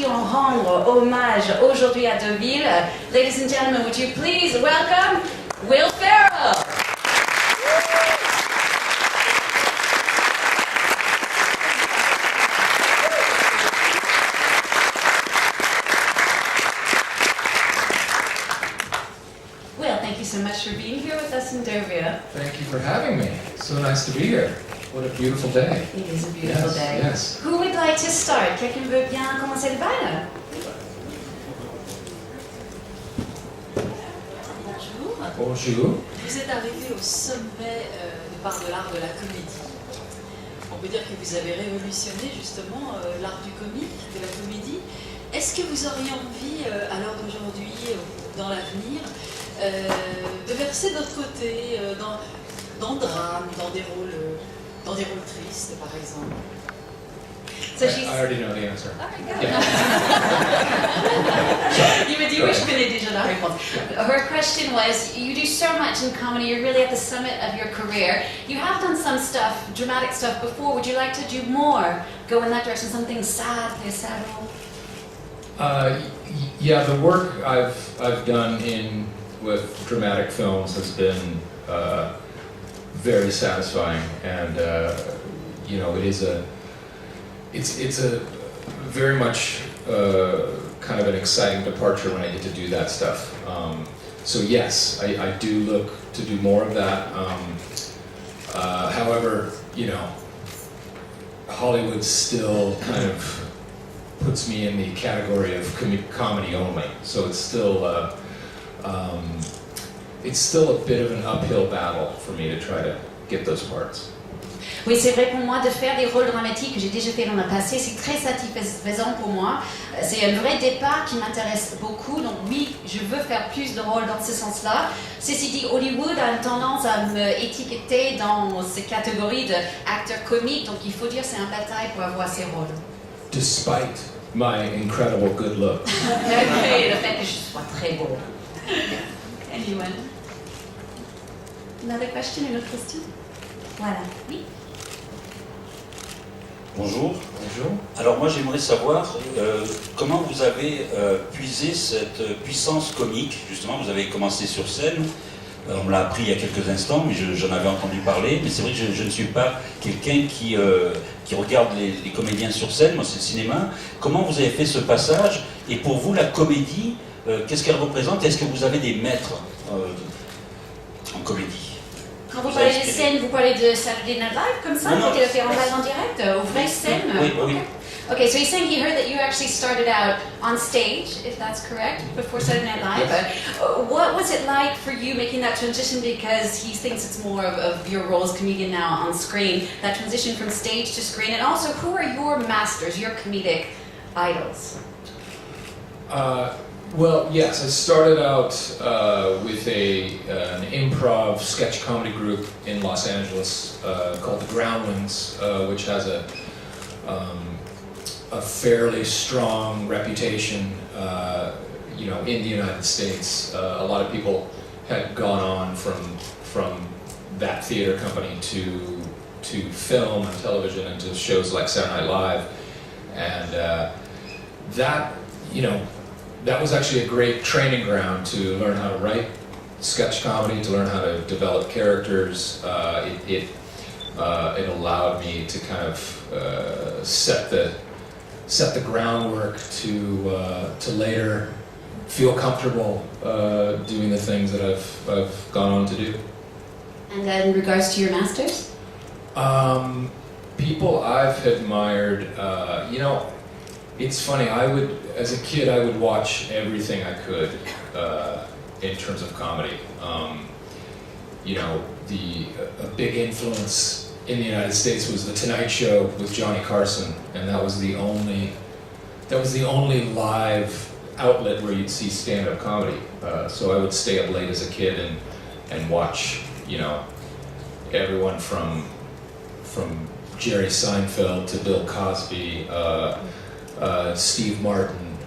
qui ont rendre hommage aujourd'hui à Deauville. Ladies and gentlemen, would you please welcome Will Ferrell. Will, thank you so much for being here with us in Deauville. Thank you for having me. So nice to be here. What a beautiful day. It is a beautiful day. Yes. Who would like to start? Quelqu'un veut bien commencer le bal? Bonjour. Bonjour. Vous êtes arrivé au sommet de par de l'art de la comédie. On peut dire que vous avez révolutionné justement l'art du comique, de la comédie. Est-ce que vous auriez envie, à l'heure d'aujourd'hui, dans l'avenir, de verser de votre côté dans le drame, dans des rôles tristes, par exemple? So I already know the answer. Il me dit oui, je connais déjà la réponse. Her question was, you do so much in comedy, you're really at the summit of your career. You have done some stuff, dramatic stuff before. Would you like to do more? Go in that direction, something sad, play a sad role? Yeah, the work I've done with dramatic films has been very satisfying, and you know, it's a very much kind of an exciting departure when I get to do that stuff. So yes, I do look to do more of that. However, you know, Hollywood still kind of puts me in the category of comedy only. So it's still a bit of an uphill battle for me to try to get those parts. Oui, c'est vrai pour moi de faire des rôles dramatiques que j'ai déjà fait dans le passé, c'est très satisfaisant pour moi. C'est un vrai départ qui m'intéresse beaucoup, donc oui, je veux faire plus de rôles dans ce sens-là. Ceci dit, Hollywood a une tendance à me étiqueter dans ces catégories d'acteur comique, donc il faut dire c'est une bataille pour avoir ces rôles. Despite my incredible good look. Malgré le fait que je sois très beau. Anyone? Another question, une autre question? Voilà, oui. Bonjour. Bonjour. Alors moi j'aimerais savoir comment vous avez puisé cette puissance comique. Justement, vous avez commencé sur scène, on me l'a appris il y a quelques instants, mais j'en avais entendu parler. Mais c'est vrai que je ne suis pas quelqu'un qui regarde les comédiens sur scène, moi c'est le cinéma. Comment vous avez fait ce passage? Et pour vous, la comédie, qu'est-ce qu'elle représente? Est-ce que vous avez des maîtres en comédie? Quand vous parlez de scène, vous parlez de Saturday Night Live comme ça? Vous faites le faire en direct, aux vraies scènes? Oui, oui. Okay, so he's saying he heard that you actually started out on stage, if that's correct, before Saturday Night Live. Yes. What was it like for you making that transition, because he thinks it's more of your role as comedian now on screen, that transition from stage to screen, and also who are your masters, your comedic idols? Well, yes, I started out with an improv sketch comedy group in Los Angeles called the Groundlings, which has a fairly strong reputation, you know, in the United States. A lot of people had gone on from that theater company to film and television and to shows like Saturday Night Live, and that, you know, that was actually a great training ground to learn how to write sketch comedy, to learn how to develop characters. It allowed me to kind of set the groundwork to later feel comfortable doing the things that I've gone on to do. And in regards to your masters? People I've admired, you know, it's funny, as a kid, I would watch everything I could in terms of comedy. You know, a big influence in the United States was The Tonight Show with Johnny Carson, and that was the only live outlet where you'd see stand-up comedy. So I would stay up late as a kid and watch, you know, everyone from Jerry Seinfeld to Bill Cosby, Steve Martin,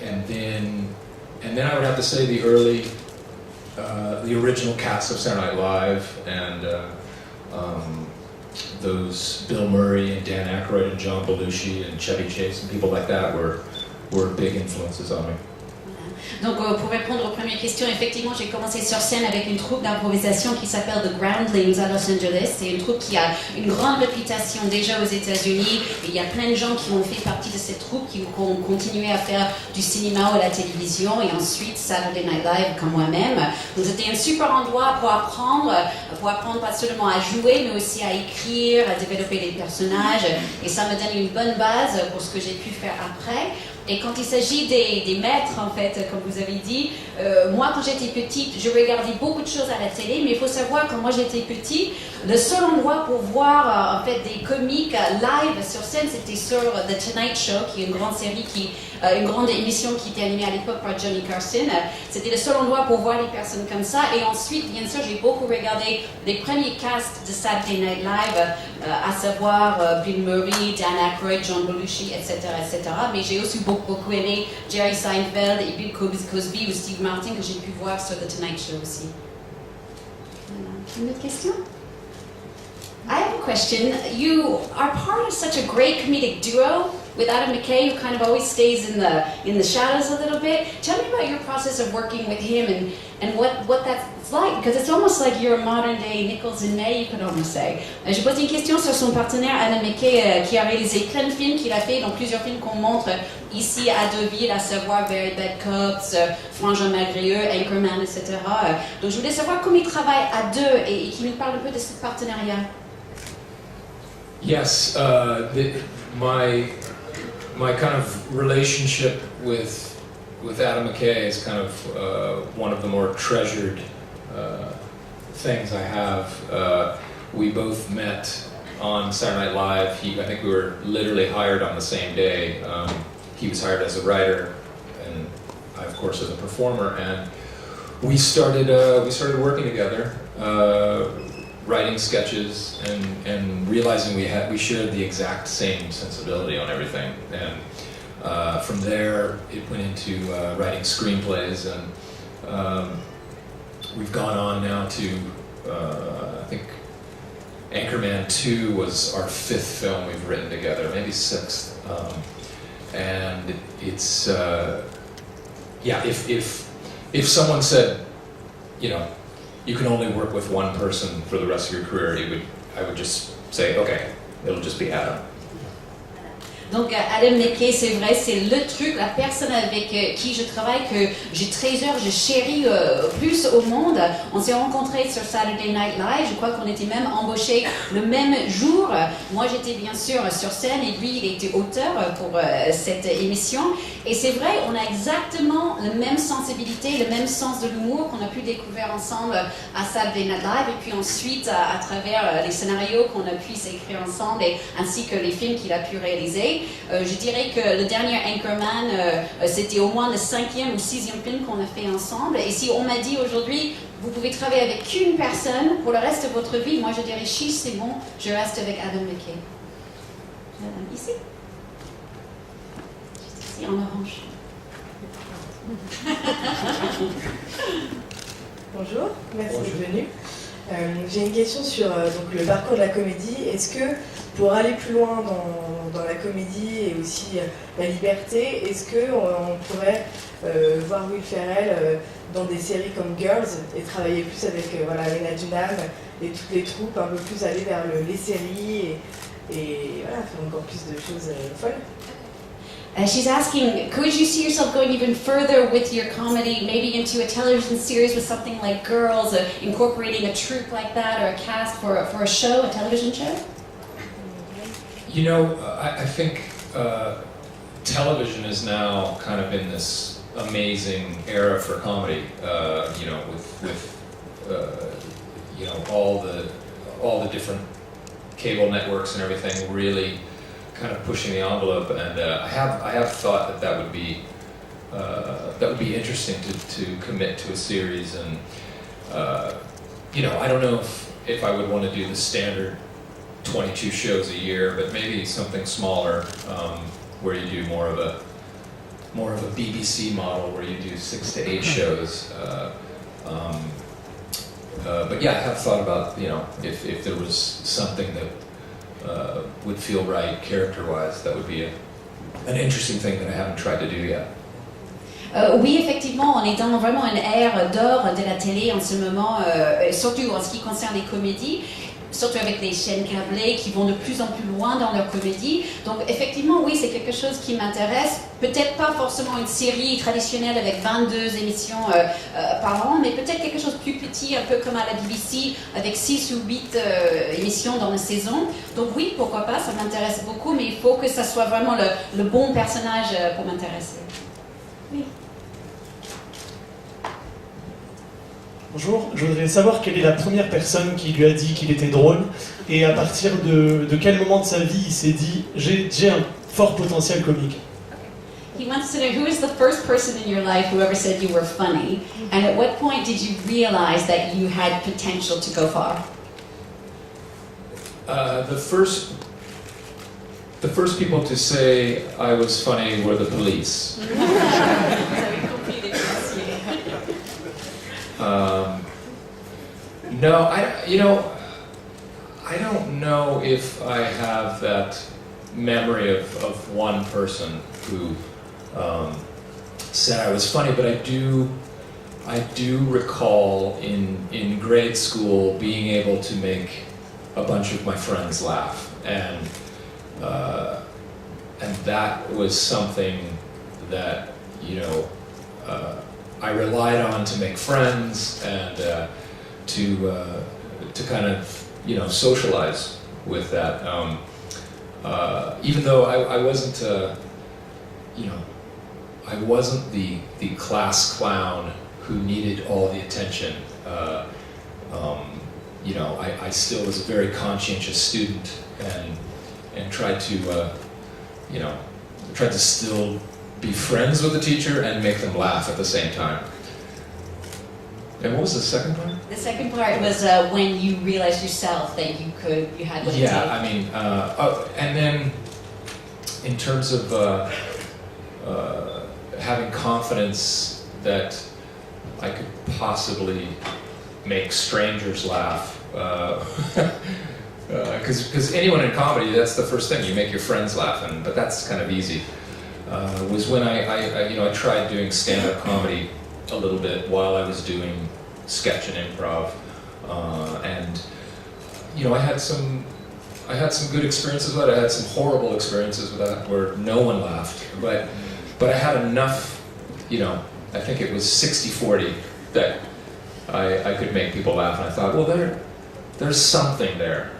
and then I would have to say the original cast of Saturday Night Live, and those Bill Murray and Dan Aykroyd and John Belushi and Chevy Chase and people like that were big influences on me. Donc pour répondre aux premières questions, effectivement j'ai commencé sur scène avec une troupe d'improvisation qui s'appelle The Groundlings à Los Angeles. C'est une troupe qui a une grande réputation déjà aux États-Unis. Et il y a plein de gens qui ont fait partie de cette troupe, qui ont continué à faire du cinéma ou la télévision et ensuite Saturday Night Live comme moi-même. Donc c'était un super endroit pour apprendre pas seulement à jouer mais aussi à écrire, à développer les personnages. Et ça me donne une bonne base pour ce que j'ai pu faire après. Et quand il s'agit des maîtres, en fait, comme vous avez dit, moi, quand j'étais petite, je regardais beaucoup de choses à la télé, mais il faut savoir, quand moi j'étais petite, le seul endroit pour voir, en fait, des comiques live sur scène, c'était sur The Tonight Show, qui est une grande série, une grande émission qui était animée à l'époque par Johnny Carson. C'était le seul endroit pour voir les personnes comme ça. Et ensuite, bien sûr, j'ai beaucoup regardé les premiers casts de Saturday Night Live, à savoir Bill Murray, Dan Aykroyd, John Belushi, etc., etc. Mais j'ai aussi beaucoup aimé Jerry Seinfeld et Bill Cosby ou Steve Martin que j'ai pu voir sur The Tonight Show aussi. Une autre question? I have a question. You are part of such a great comedic duo with Adam McKay, who kind of always stays in the shadows a little bit. Tell me about your process of working with him and what that's like, because it's almost like you're a modern day Nichols and May, you could almost say. Je pose une question sur son partenaire Adam McKay, qui a réalisé plein de films qu'il a fait, donc plusieurs films qu'on montre ici à Deauville, à savoir Very Bad Cops, Frangin Malgré-eux, Anchorman, etc. Donc je voulais savoir comment il travaille à deux et qu'il nous parle un peu de ce partenariat. Yes, my kind of relationship with Adam McKay is kind of one of the more treasured things I have. We both met on Saturday Night Live. I think we were literally hired on the same day. He was hired as a writer, and I, of course, as a performer. And we started working together. Writing sketches and realizing we shared the exact same sensibility on everything, and from there it went into writing screenplays, and we've gone on now to I think Anchorman 2 was our 5th film we've written together, maybe 6th, and it's if someone said, you know, you can only work with one person for the rest of your career, I would just say, okay, it'll just be Adam. Donc Adam McKay, c'est vrai, c'est le truc, la personne avec qui je travaille, que j'ai trésor, je chéris plus au monde. On s'est rencontrés sur Saturday Night Live, je crois qu'on était même embauchés le même jour. Moi j'étais bien sûr sur scène et lui il était auteur pour cette émission. Et c'est vrai, on a exactement la même sensibilité, le même sens de l'humour qu'on a pu découvrir ensemble à Saturday Night Live et puis ensuite à travers les scénarios qu'on a pu écrire ensemble ainsi que les films qu'il a pu réaliser. Je dirais que le dernier Anchorman, c'était au moins le 5e ou 6e film qu'on a fait ensemble. Et si on m'a dit aujourd'hui, vous pouvez travailler avec qu'une personne pour le reste de votre vie, moi je dirais chiche, c'est bon, je reste avec Adam McKay. Ici. Juste ici en orange. Bonjour, merci d'être venu. J'ai une question sur donc, le parcours de la comédie. Est-ce que pour aller plus loin dans la comédie et aussi la liberté, est-ce qu'on pourrait voir Will Ferrell dans des séries comme Girls et travailler plus avec Lena Dunham et toutes les troupes, un peu plus aller vers les séries et voilà, faire encore plus de choses folles? She's asking, could you see yourself going even further with your comedy, maybe into a television series with something like Girls, incorporating a troupe like that or a cast for a show, a television show? You know, I think television is now kind of in this amazing era for comedy. You know, with you know all the different cable networks and everything really kind of pushing the envelope, and I have thought that would be interesting to commit to a series, and you know, I don't know if I would want to do the standard 22 shows a year, but maybe something smaller where you do more of a BBC model where you do 6 to 8 shows. But yeah, I have thought about, you know, if there was something would feel right character-wise. That would be an interesting thing that I haven't tried to do yet. Oui, effectivement, on est dans vraiment une ère d'or de la télé en ce moment, surtout en ce qui concerne les comédies, surtout avec les chaînes câblées qui vont de plus en plus loin dans leurs comédies. Donc effectivement, oui, c'est quelque chose qui m'intéresse. Peut-être pas forcément une série traditionnelle avec 22 émissions par an, mais peut-être quelque chose de plus petit, un peu comme à la BBC, avec 6 ou 8 émissions dans la saison. Donc oui, pourquoi pas, ça m'intéresse beaucoup, mais il faut que ça soit vraiment le bon personnage pour m'intéresser. Oui. Bonjour, je voudrais savoir quelle est la première personne qui lui a dit qu'il était drôle et à partir de quel moment de sa vie il s'est dit j'ai un fort potentiel comique. He wants to know who is the first person in your life who ever said you were funny, and at what point did you realize that you had potential to go far? The first people to say I was funny were the police. No, I don't know if I have that memory of one person who said I was funny, but I do recall in grade school being able to make a bunch of my friends laugh, and that was something that I relied on to make friends and to kind of socialize with that. Even though I wasn't I wasn't the class clown who needed all the attention. I still was a very conscientious student and tried to still be friends with the teacher and make them laugh at the same time. And what was the second part? The second part was when you realized yourself that you had what it Yeah, takes. I mean, and then in terms of having confidence that I could possibly make strangers laugh, because anyone in comedy, that's the first thing, you make your friends laugh, but that's kind of easy. Was when I tried doing stand-up comedy a little bit while I was doing sketch and improv, and I had some good experiences with it. I had some horrible experiences with that where no one laughed, but I had enough. I think it was 60-40 that I could make people laugh, and I thought, well, there's something there,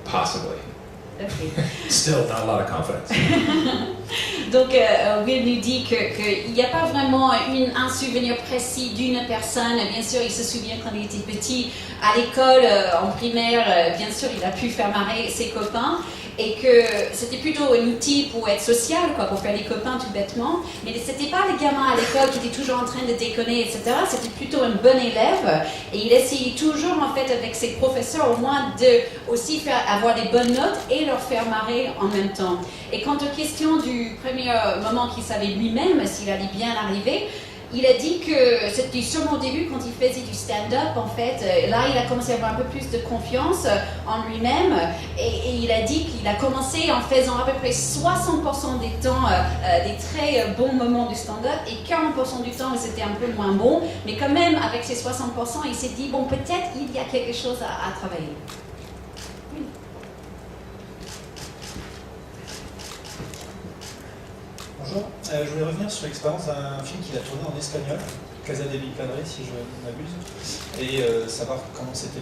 possibly. Okay. Still not a lot of confidence. Donc, Will nous dit qu'il n'y a pas vraiment un souvenir précis d'une personne. Bien sûr, il se souvient quand il était petit, à l'école, en primaire, bien sûr, il a pu faire marrer ses copains. Et que c'était plutôt un outil pour être social, pour faire des copains tout bêtement. Mais c'était pas les gamins à l'école qui étaient toujours en train de déconner, etc. C'était plutôt un bon élève. Et il essayait toujours, en fait, avec ses professeurs, au moins de aussi avoir des bonnes notes et leur faire marrer en même temps. Et quant aux questions du premier moment qu'il savait lui-même s'il allait bien arriver, il a dit que c'était sûrement au début quand il faisait du stand-up, en fait. Là, il a commencé à avoir un peu plus de confiance en lui-même. Et il a dit qu'il a commencé en faisant à peu près 60% des temps des très bons moments du stand-up et 40% du temps où c'était un peu moins bon. Mais quand même, avec ces 60%, il s'est dit, bon, peut-être il y a quelque chose à travailler. Oui. Bonjour, je voulais revenir sur l'expérience d'un film qu'il a tourné en espagnol, Casa de Padre, si je ne m'abuse, et savoir comment c'était,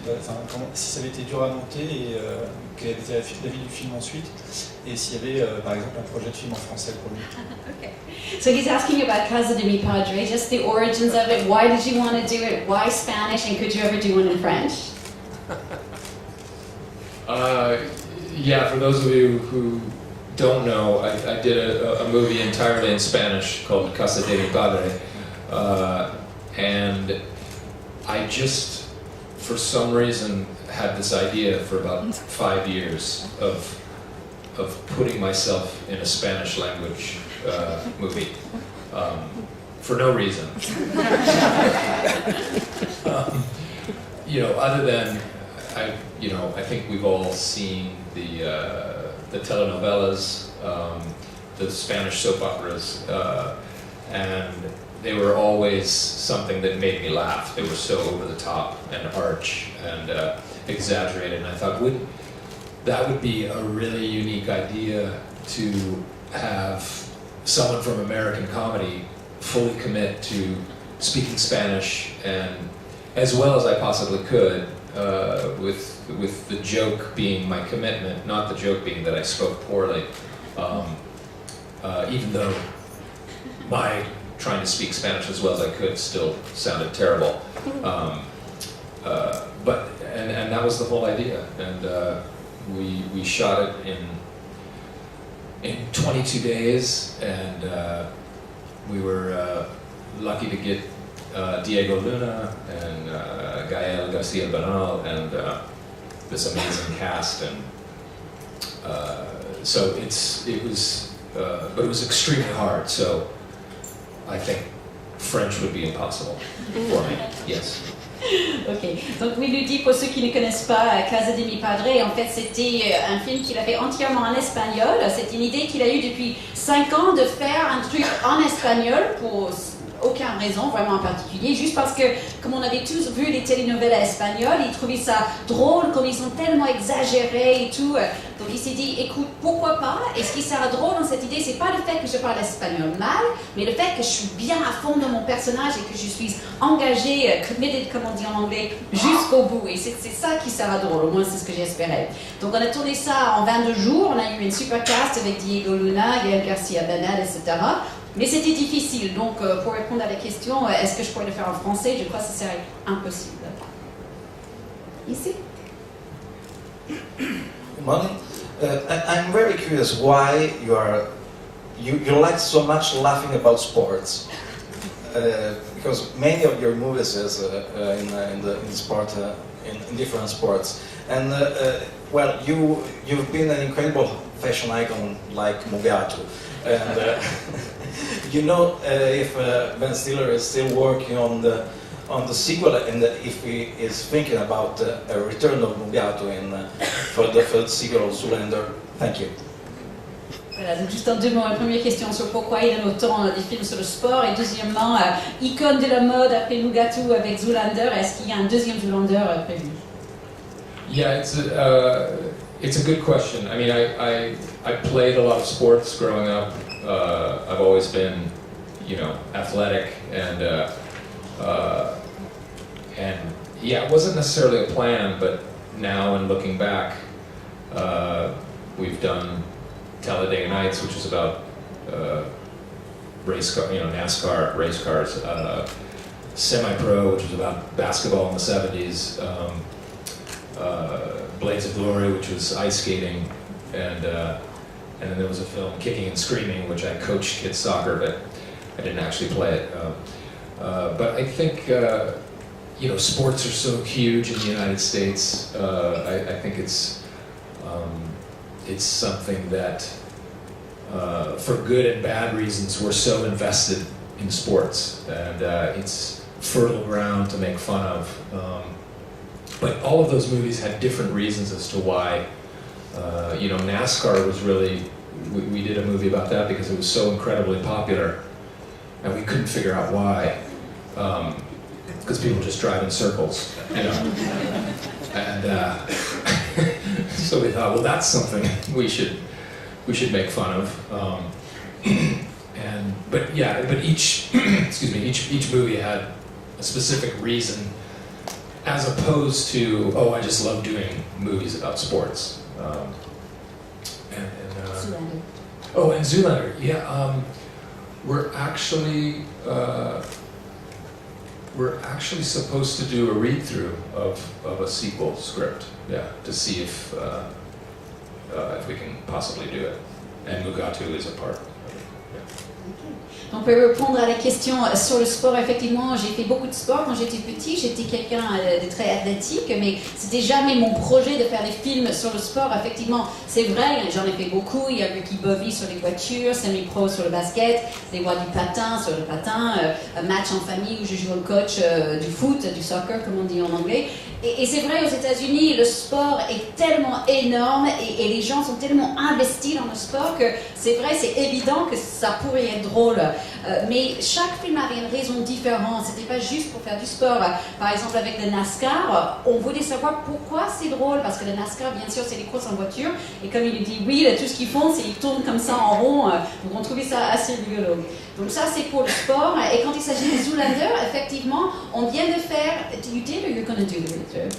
si ça avait été dur à monter et quelle était la vie du film ensuite, et s'il y avait par exemple un projet de film en français pour lui. Okay. So he's asking about Casa de Mi Padre, just the origins of it. Why did you want to do it? Why Spanish? And could you ever do one in French? Yeah, for those of you who don't know, I did a movie entirely in Spanish called Casa de Mi Padre, and I just, for some reason, had this idea for about 5 years of putting myself in a Spanish language movie, for no reason. Other than I think we've all seen the telenovelas, the Spanish soap operas, and they were always something that made me laugh. They were so over the top and arch and exaggerated, and I thought, that would be a really unique idea to have someone from American comedy fully commit to speaking Spanish, and as well as I possibly could, with the joke being my commitment, not the joke being that I spoke poorly, even though my trying to speak Spanish as well as I could still sounded terrible. But that was the whole idea, and we shot it in 22 days, and we were lucky to get Diego Luna and Gael Garcia Bernal and this amazing cast, and so but it was extremely hard. So I think French would be impossible for me. Yes. Ok, donc Will lui dit, pour ceux qui ne connaissent pas Casa de mi Padre, en fait c'était un film qu'il a fait entièrement en espagnol. C'est une idée qu'il a eue depuis 5 ans de faire un truc en espagnol pour aucune raison vraiment en particulier, juste parce que comme on avait tous vu les telenovelas espagnoles, il trouvait ça drôle, comme ils sont tellement exagérés et tout. Donc il s'est dit, écoute, pourquoi pas? Et ce qui sera drôle dans cette idée, c'est pas le fait que je parle espagnol mal, mais le fait que je suis bien à fond dans mon personnage et que je suis engagée, committed, comme on dit en anglais, jusqu'au bout. Et c'est ça qui sera drôle, au moins c'est ce que j'espérais. Donc on a tourné ça en 22 jours, on a eu une super cast avec Diego Luna, Gael Garcia Bernal, etc. Mais c'était difficile, donc pour répondre à la question, est-ce que je pourrais le faire en français? Je crois que ce serait impossible. Ici? Good morning. I'm very curious why you like so much laughing about sports, because many of your movies is in sport, in different sports, and well, you've been an incredible fashion icon like Mugato, and you know if Ben Stiller is still working on the sequel, and if he is thinking about a return of Mugato for the sequel of Zoolander. Thank you. Voilà, donc juste en 2 mots, la première question sur pourquoi il aime autant des films sur le sport, et deuxièmement, icône de la mode après Mugato avec Zoolander, est-ce qu'il y a un deuxième Zoolander prévu? Yeah, it's a good question. I mean, I played a lot of sports growing up. I've always been, athletic, and yeah, it wasn't necessarily a plan, but now in looking back, we've done Talladega Nights, which is about NASCAR race cars, Semi-Pro, which was about basketball in the 70s, Blades of Glory, which was ice skating, and then there was a film, Kicking and Screaming, which I coached kids soccer, but I didn't actually play it. But I think, sports are so huge in the United States. I think it's something that, for good and bad reasons, we're so invested in sports, and it's fertile ground to make fun of. But all of those movies had different reasons as to why. NASCAR was really, we did a movie about that because it was so incredibly popular, and we couldn't figure out why. Because people just drive in circles, and so we thought, well, that's something we should make fun of. But each each movie had a specific reason, as opposed to, I just love doing movies about sports. Zoolander. And Zoolander, yeah. We're actually supposed to do a read-through of a sequel script, yeah, to see if we can possibly do it. and Mugatu is a part. Donc, pour répondre à la question sur le sport, effectivement, j'ai fait beaucoup de sport quand j'étais petit. J'étais quelqu'un de très athlétique, mais c'était jamais mon projet de faire des films sur le sport. Effectivement, c'est vrai, j'en ai fait beaucoup. Il y a Ricky Bobby sur les voitures, semi-pro sur le basket, des voix du patin sur le patin, un match en famille où je joue le coach du foot, du soccer, comme on dit en anglais. Et c'est vrai, aux États-Unis, le sport est tellement énorme et les gens sont tellement investis dans le sport que c'est vrai, c'est évident que ça pourrait être drôle. Mais chaque film avait une raison différente. C'était pas juste pour faire du sport. Par exemple, avec le NASCAR, on voulait savoir pourquoi c'est drôle. Parce que le NASCAR, bien sûr, c'est des courses en voiture. Et comme il dit, oui, tout ce qu'ils font, c'est qu'ils tournent comme ça en rond. Donc on trouvait ça assez rigolo. Donc ça, c'est pour le sport. Et quand il s'agit des Zoolander, effectivement, on vient de faire... You did or you're going to do it?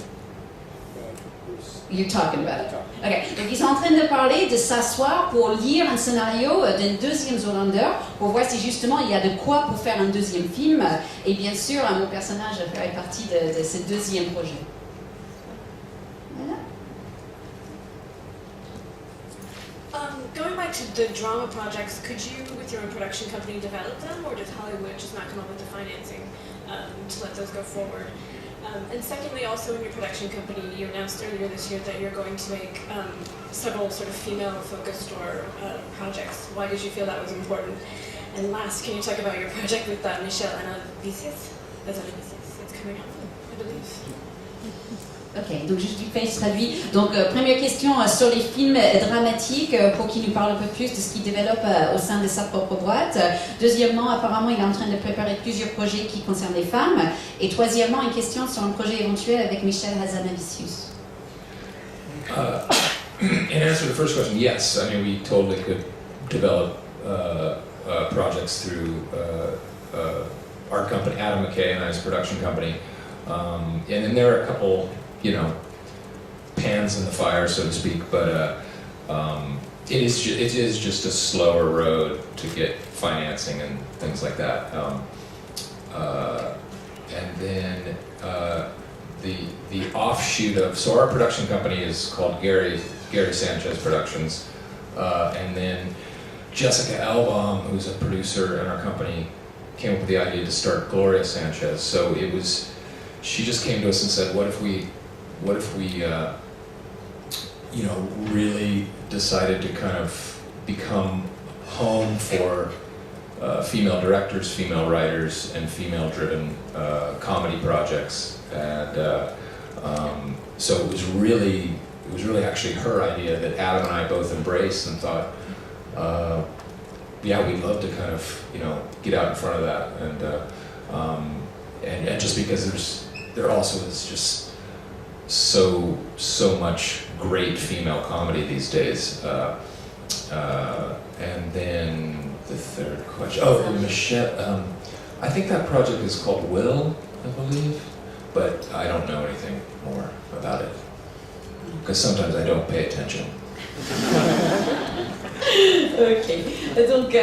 You're talking about it. Okay. Donc ils sont en train de parler, de s'asseoir pour lire un scénario d'un deuxième Zoolander pour voir si justement il y a de quoi pour faire un deuxième film. Et bien sûr, mon personnage ferait partie de ce deuxième projet. Voilà. Going back to the drama projects, could you, with your own production company, develop them, or did Hollywood just not come up with the financing to let those go forward? And secondly, also in your production company, you announced earlier this year that you're going to make several sort of female-focused or projects. Why did you feel that was important? And last, can you talk about your project with Michel Anavisis? It's coming up, I believe. Ok, donc juste du fait, je traduis. Donc, première question sur les films dramatiques, pour qu'il nous parle un peu plus de ce qu'il développe au sein de sa propre boîte. Deuxièmement, apparemment, il est en train de préparer plusieurs projets qui concernent les femmes. Et troisièmement, une question sur un projet éventuel avec Michel Hazanavicius. In answer to the first question, yes. I mean, we totally could develop projects through our company, Adam McKay and I's production company. And then there are a couple, pans in the fire, so to speak, but it is just a slower road to get financing and things like that. And then the offshoot of, so our production company is called Gary Sanchez Productions, and then Jessica Elbaum, who's a producer in our company, came up with the idea to start Gloria Sanchez. So she just came to us and said, what if we really decided to kind of become home for female directors, female writers, and female-driven comedy projects. And so it was really actually her idea that Adam and I both embraced and thought, yeah, we'd love to kind of get out in front of that, and just because there also is just so much great female comedy these days. And then the third question, Michelle, I think that project is called Will, I believe, but I don't know anything more about it, because sometimes I don't pay attention. Ok, donc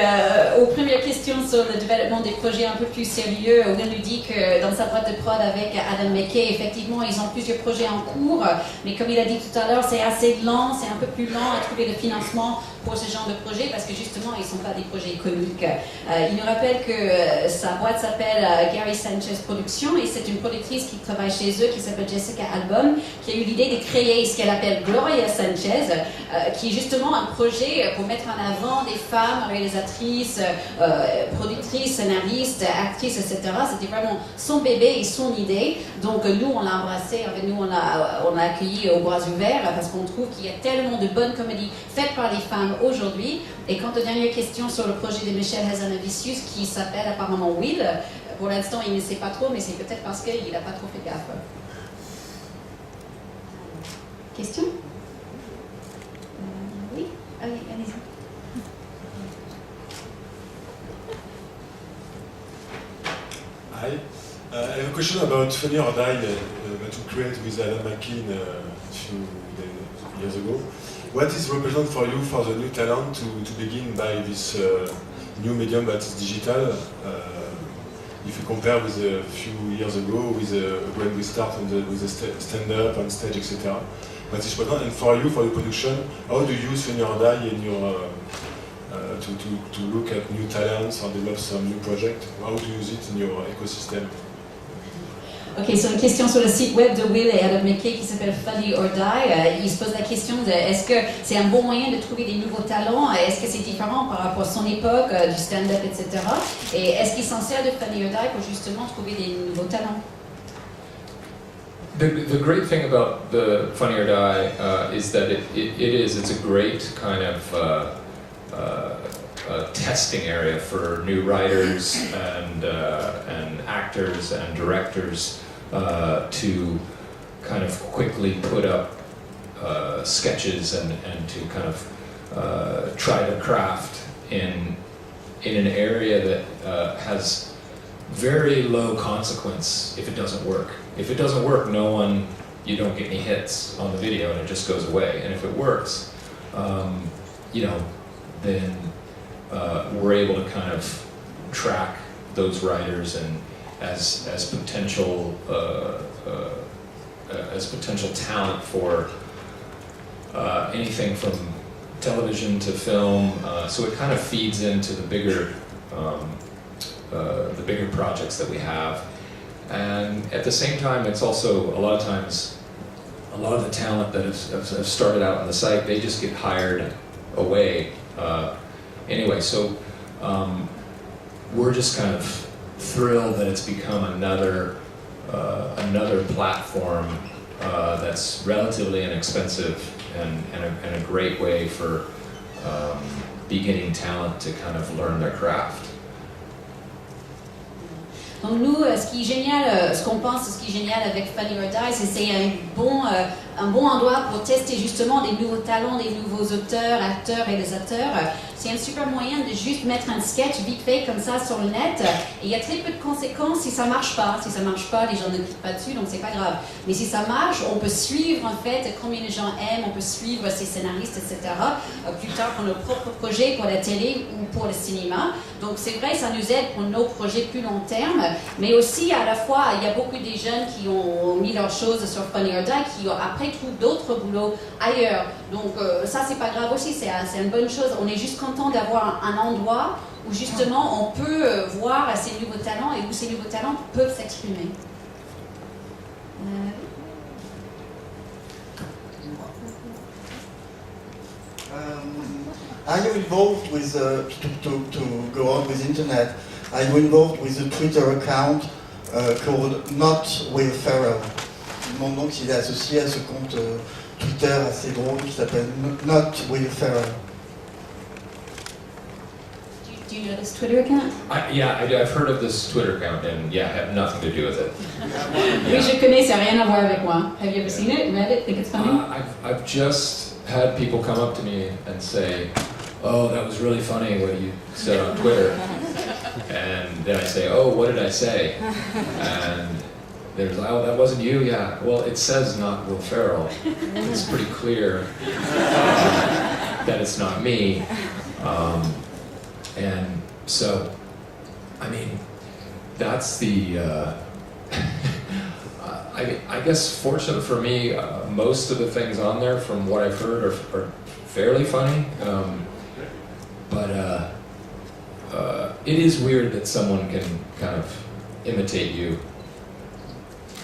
aux premières questions sur le développement des projets un peu plus sérieux, Will nous dit que dans sa boîte de prod avec Adam McKay, effectivement, ils ont plusieurs projets en cours, mais comme il a dit tout à l'heure, c'est assez lent, c'est un peu plus lent à trouver le financement pour ce genre de projet parce que justement, ils ne sont pas des projets comiques. Il nous rappelle que sa boîte s'appelle Gary Sanchez Productions et c'est une productrice qui travaille chez eux qui s'appelle Jessica Elbaum, qui a eu l'idée de créer ce qu'elle appelle Gloria Sanchez, qui est justement un projet pour mettre en avant des femmes réalisatrices, productrices, scénaristes, actrices, etc. C'était vraiment son bébé et son idée. Donc nous, on l'a embrassé, nous, on l'a accueilli aux bras ouverts parce qu'on trouve qu'il y a tellement de bonnes comédies faites par les femmes aujourd'hui. Et quant aux dernières questions sur le projet de Michel Hazanavicius qui s'appelle apparemment Will, pour l'instant, il ne sait pas trop, mais c'est peut-être parce qu'il n'a pas trop fait gaffe. Question? Oui? Allez-y. Hi. I have a question about Funny or Die that you created with Adam McKay a few years ago. What is represent for you for the new talent to begin by this new medium that is digital? If you compare with a few years ago, with when we start with the stand-up on stage, etc. What is represent? And for you, for the production, how do you use Funny or Die in your to look at new talents or develop some new project? How do you use it in your ecosystem? Ok, sur une question sur le site web de Will et Adam McKay qui s'appelle Funny or Die, il se pose la question de est-ce que c'est un bon moyen de trouver des nouveaux talents? Est-ce que c'est différent par rapport à son époque, du stand-up, etc. Et est-ce qu'il s'en sert de Funny or Die pour justement trouver des nouveaux talents? The great thing about the Funny or Die is that it's a great kind of testing area for new writers and actors and directors to kind of quickly put up sketches and to kind of try to craft in an area that has very low consequence if it doesn't work. If it doesn't work, you don't get any hits on the video and it just goes away. And if it works, then we're able to kind of track those writers and as potential talent for anything from television to film. So it kind of feeds into the bigger projects that we have. And at the same time, it's also a lot of times, a lot of the talent that have started out on the site, they just get hired away. Anyway, so we're just kind of thrilled that it's become another platform that's relatively inexpensive and a great way for beginning talent to kind of learn their craft. Donc nous, ce qui est génial, ce qu'on pense, ce qui est génial avec Funny or Die, c'est un bon endroit pour tester justement des nouveaux talents, des nouveaux auteurs, acteurs, réalisateurs. C'est un super moyen de juste mettre un sketch vite fait comme ça sur le net. Et il y a très peu de conséquences si ça marche pas. Si ça marche pas, les gens ne cliquent pas dessus, donc c'est pas grave. Mais si ça marche, on peut suivre en fait combien les gens aiment, on peut suivre ses scénaristes, etc. Plus tard pour nos propres projets, pour la télé ou pour le cinéma. Donc c'est vrai, ça nous aide pour nos projets plus long terme. Mais aussi à la fois, il y a beaucoup de jeunes qui ont mis leurs choses sur Funny or Die, qui après trouvent d'autres boulots ailleurs. Donc ça c'est pas grave aussi, c'est une bonne chose. On est juste content d'avoir un endroit où justement on peut voir ces nouveaux talents et où ces nouveaux talents peuvent s'exprimer. Are you involved with, to go on with internet, are you involved with a Twitter account called Not Will Ferrell? Je me demande donc s'il est associé à ce compte Twitter assez drôle qui s'appelle Not Will Ferrell. Do you know this Twitter account? I've heard of this Twitter account and I have nothing to do with it. Oui, je connais, ça n'a rien à voir avec moi. Have you ever seen it, read it, think it's funny? I've just had people come up to me and say, "Oh, that was really funny what you said on Twitter." And then I say, "Oh, what did I say?" And there's like, "Oh, that wasn't you?" Yeah. Well, it says not Will Ferrell. It's pretty clear that it's not me. And so, I mean, that's the. I guess fortunate for me, most of the things on there, from what I've heard, are fairly funny. But it is weird that someone can kind of imitate you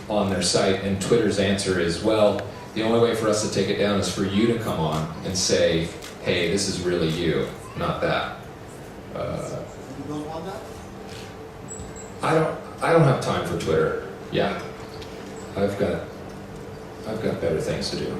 on their site, and Twitter's answer is, well, the only way for us to take it down is for you to come on and say, hey, this is really you, not that. You don't want that? I don't have time for Twitter. Yeah, I've got better things to do.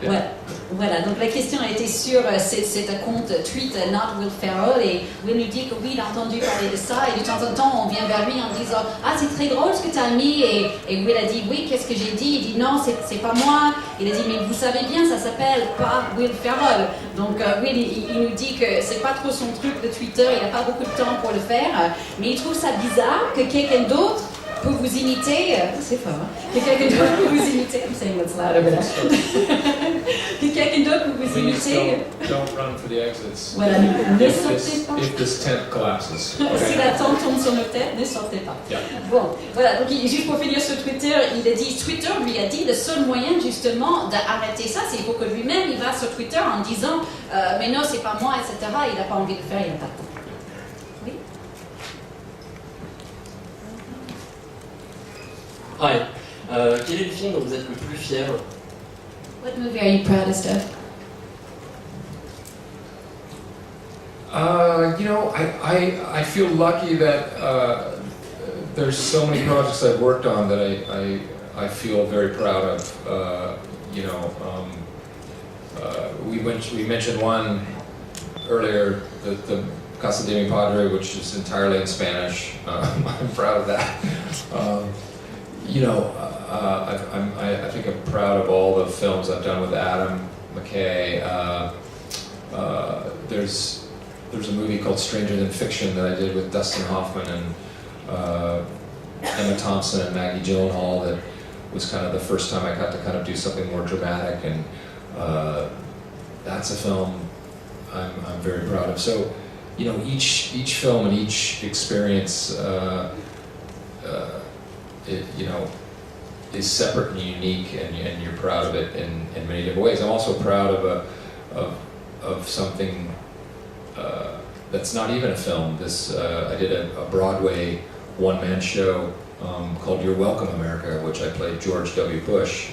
Yeah. Voilà, donc la question a été sur c'est un compte tweet Not Will Ferrell, et Will nous dit que oui, il a entendu parler de ça, et de temps en temps on vient vers lui en disant ah, c'est très drôle ce que tu as mis, et Will a dit oui, qu'est-ce que j'ai dit? Il dit non, c'est pas moi. Il a dit mais vous savez bien, ça s'appelle pas Will Ferrell. Donc Will il nous dit que c'est pas trop son truc de Twitter, il n'a pas beaucoup de temps pour le faire, mais il trouve ça bizarre que quelqu'un d'autre peut vous imiter, c'est fort, hein? Que quelqu'un d'autre peut vous imiter, I'm saying what's loud over there. Que quelqu'un d'autre peut vous vous Please imitez. don't run for the exits. Voilà, ne If sautez pas. this tent collapses. Si Okay. la tente tombe sur nos têtes, ne sortez pas. Yeah. Bon, voilà, donc juste pour finir sur Twitter, il a dit, Twitter lui a dit, le seul moyen justement d'arrêter ça, c'est pour que lui-même, il va sur Twitter en disant, mais non, c'est pas moi, etc. Il n'a pas envie de le faire, il n'a pas de temps. Oui. Hi. Quel est le film dont vous êtes le plus fier? What movie are you proudest of? I feel lucky that there's so many projects I've worked on that I feel very proud of. We mentioned one earlier, the Casa de mi Padre, which is entirely in Spanish. I'm proud of that. I think I'm proud of all the films I've done with Adam McKay. There's a movie called Stranger Than Fiction that I did with Dustin Hoffman and Emma Thompson and Maggie Gyllenhaal that was kind of the first time I got to kind of do something more dramatic, and that's a film I'm very proud of. So, each film and each experience is separate and unique, and you're proud of it in many different ways. I'm also proud of something that's not even a film. I did a Broadway one-man show called You're Welcome, America, which I played George W. Bush,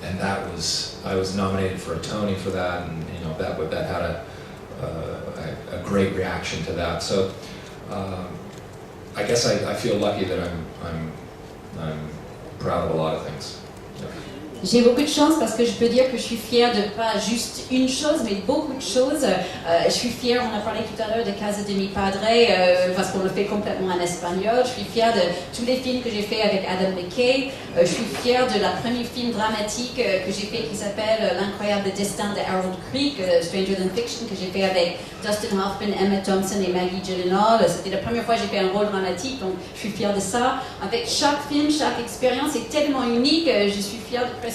and I was nominated for a Tony for that, and that had a great reaction to that. So I guess I feel lucky that I'm proud of a lot of things. J'ai beaucoup de chance parce que je peux dire que je suis fière de pas juste une chose, mais beaucoup de choses. Je suis fière, on a parlé tout à l'heure de Casa de mi Padre, parce qu'on le fait complètement en espagnol. Je suis fière de tous les films que j'ai fait avec Adam McKay. Je suis fière de la première film dramatique que j'ai fait qui s'appelle L'incroyable destin de Harold Creek, Stranger Than Fiction, que j'ai fait avec Dustin Hoffman, Emma Thompson et Maggie Gyllenhaal. C'était la première fois que j'ai fait un rôle dramatique, donc je suis fière de ça. Avec chaque film, chaque expérience est tellement unique, je suis fière de presque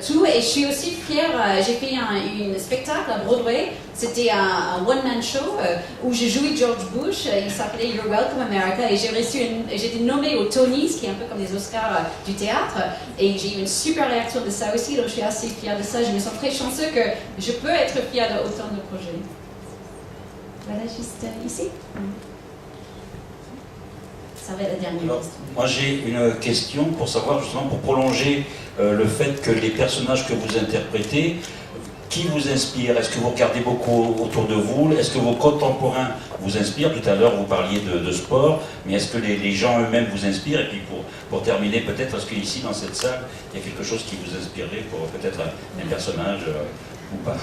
tout, et je suis aussi fière, j'ai fait un spectacle à Broadway, c'était un one-man show où j'ai joué George Bush, il s'appelait You're Welcome America, et j'ai été nommée aux Tonys, qui est un peu comme les Oscars du théâtre, et j'ai eu une super réaction de ça aussi, donc je suis assez fière de ça, je me sens très chanceux que je peux être fière de autant de projets. Voilà, juste ici. Ça va être la dernière question. Moi j'ai une question pour savoir justement, pour prolonger le fait que les personnages que vous interprétez, qui vous inspirent? Est-ce que vous regardez beaucoup autour de vous? Est-ce que vos contemporains vous inspirent? Tout à l'heure vous parliez de sport, mais est-ce que les gens eux-mêmes vous inspirent? Et puis pour terminer, peut-être, est-ce qu'ici dans cette salle, il y a quelque chose qui vous inspirerait pour peut-être un personnage ou pas?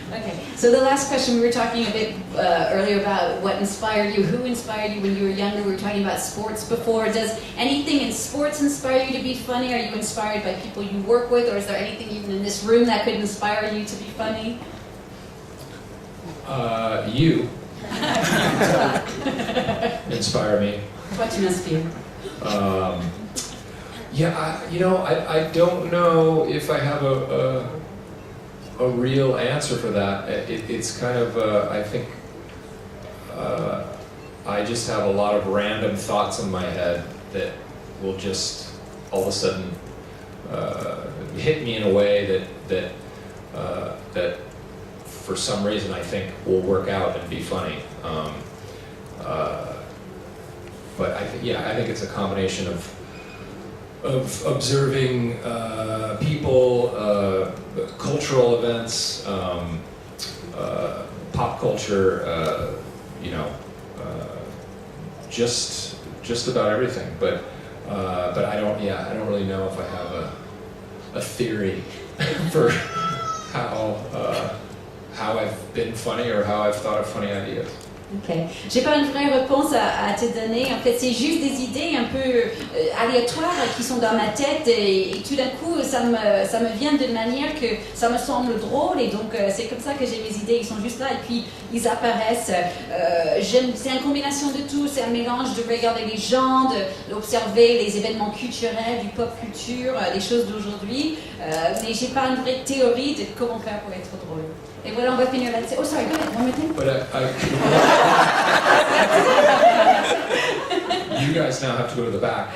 Okay, so the last question, we were talking a bit earlier about what inspired you, who inspired you when you were younger. We were talking about sports before. Does anything in sports inspire you to be funny? Are you inspired by people you work with, or is there anything even in this room that could inspire you to be funny? You inspire me. Toi, tu m'inspires. I don't know if I have a real answer for that. It's kind of, I think, I just have a lot of random thoughts in my head that will just all of a sudden hit me in a way that for some reason I think will work out and be funny. But I think it's a combination of observing people, cultural events, pop culture, just about everything. But I don't really know if I have a theory for how I've been funny or how I've thought of funny ideas. Ok. J'ai pas une vraie réponse à te donner. En fait, c'est juste des idées un peu aléatoires qui sont dans ma tête et tout d'un coup, ça me vient d'une manière que ça me semble drôle et donc c'est comme ça que j'ai mes idées. Ils sont juste là et puis ils apparaissent. C'est une combinaison de tout. C'est un mélange de regarder les gens, d'observer les événements culturels, du pop culture, des choses d'aujourd'hui. Mais j'ai pas une vraie théorie de comment faire pour être drôle. Et voilà, on va finir là-dessus. Oh, sorry, go ahead, one more thing. But you guys now have to go to the back.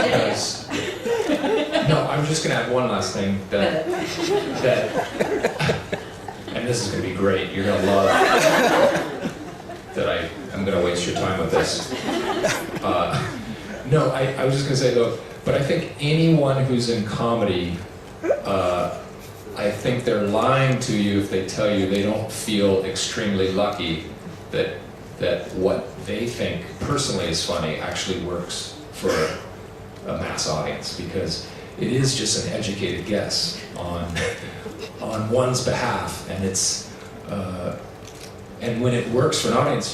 Because, no, I'm just going to add one last thing that, and this is going to be great. You're going to love that I'm going to waste your time with this. No, I was just going to say though, but I think anyone who's in comedy, I think they're lying to you if they tell you they don't feel extremely lucky that what they think personally is funny actually works for a mass audience, because it is just an educated guess on one's behalf, and it's and when it works for an audience,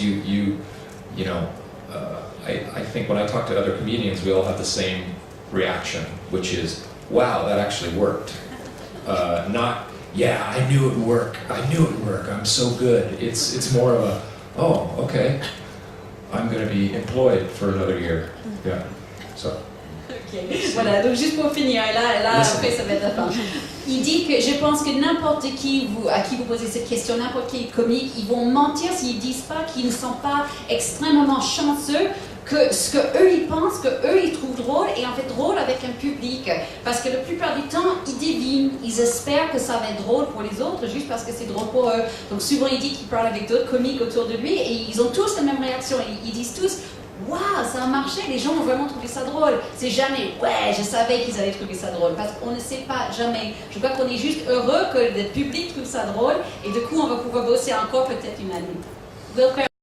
I think when I talk to other comedians, we all have the same reaction, which is, wow, that actually worked. Not, yeah, I knew it would work. I'm so good. It's more of a, oh, okay. I'm going to be employed for another year. Yeah. So. Okay. Voilà, donc juste pour finir, là après ça va être la fin. Il dit que je pense que n'importe qui à qui vous posez cette question, n'importe quel comique, ils vont mentir s'ils disent pas qu'ils ne sont pas extrêmement chanceux que ce qu'eux ils pensent, qu'eux ils trouvent drôle, et en fait drôle avec un public. Parce que la plupart du temps, ils devinent, ils espèrent que ça va être drôle pour les autres, juste parce que c'est drôle pour eux. Donc souvent il dit qu'il parle avec d'autres comiques autour de lui, et ils ont tous la même réaction. Ils disent tous, waouh, ça a marché, les gens ont vraiment trouvé ça drôle. C'est jamais, ouais, je savais qu'ils allaient trouver ça drôle, parce qu'on ne sait pas jamais. Je crois qu'on est juste heureux que le public trouve ça drôle, et du coup on va pouvoir bosser encore peut-être une année. Will Ferrell.